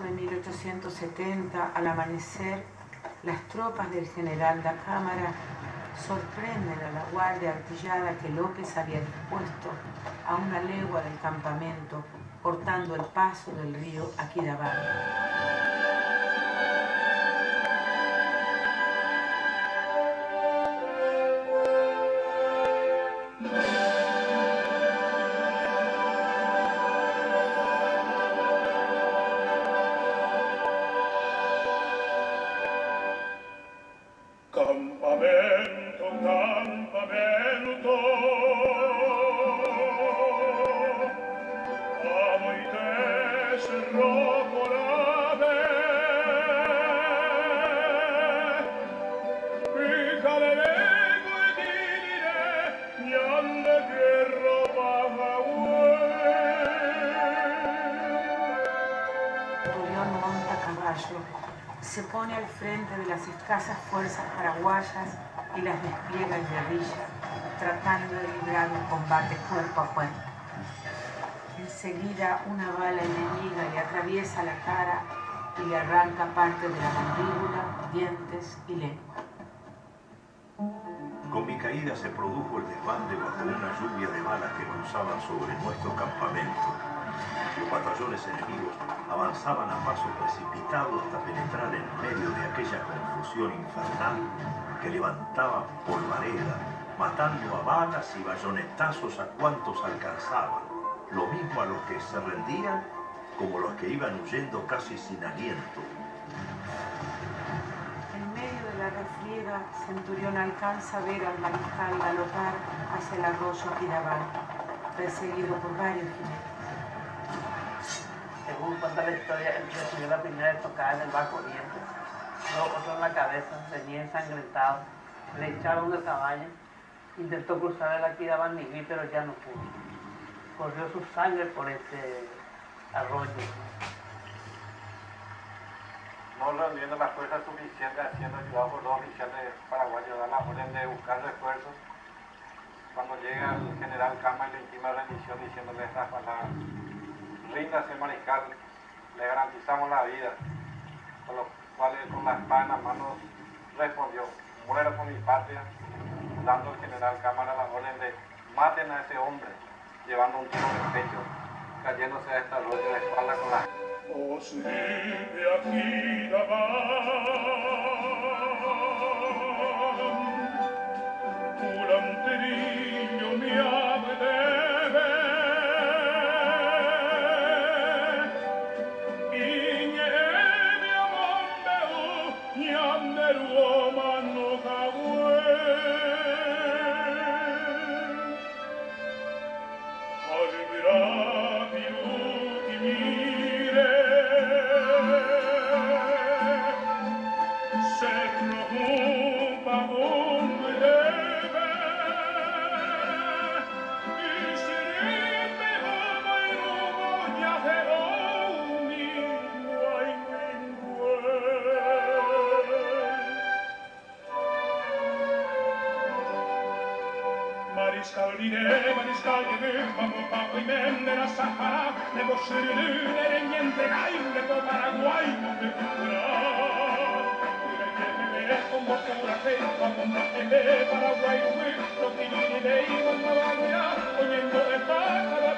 de 1870, al amanecer, las tropas del general da Cámara sorprenden a la guardia artillada que López había dispuesto a una legua del campamento, cortando el paso del río Aquidabán. Campamento, campamento, amo y te cerró por haber, hija de vengo y diré, ñan de tierra Napoleón monta a caballo, se pone al frente de las escasas fuerzas paraguayas y las despliega en guerrilla, tratando de librar un combate cuerpo a cuerpo. Enseguida una bala enemiga le atraviesa la cara y le arranca parte de la mandíbula, dientes y lengua. Con mi caída se produjo el desbande bajo una lluvia de balas que cruzaban sobre nuestro campamento. Los batallones enemigos avanzaban a paso precipitado hasta penetrar en medio de aquella confusión infernal que levantaba polvareda, matando a balas y bayonetazos a cuantos alcanzaban, lo mismo a los que se rendían como los que iban huyendo casi sin aliento. En medio de la refriega, Centurión alcanza a ver al mariscal galopar hacia el arroyo Aquidabán, perseguido por varios jinetes. Según cuenta la historia, él recibió la primera estocada en el bajo oriente, luego otro en la cabeza, venía ensangrentado, le echaron del caballo, intentó cruzar el Aquidabán pero ya no pudo. Corrió su sangre por este arroyo. No reuniendo las fuerzas suficientes, siendo ayudado por dos oficiales paraguayos, dan la orden de buscar refuerzos. Cuando llega el general Cama y le intima rendición diciéndole estas palabras: ríndase, mariscal, le garantizamos la vida. Con lo cual, con la espada en la mano, respondió: muero por mi patria, dando al general Cámara la orden de maten a ese hombre, llevando un tiro en el pecho, cayéndose a esta arroyo de espalda con la... Oh, sí, de Aquidabán, curanterillo mi ave debe, y mi amor meu, ñanderu mano cagüe. Mariscal diré, mariscal diré, vamos bajo y mende la Sahara, de Bosirú, de Reñente, de Paraguay, de Cultural. Mira que me ve como pura fe, vamos de Paraguay, lo que yo diré, y vamos a bailar, oyendo de pájaro,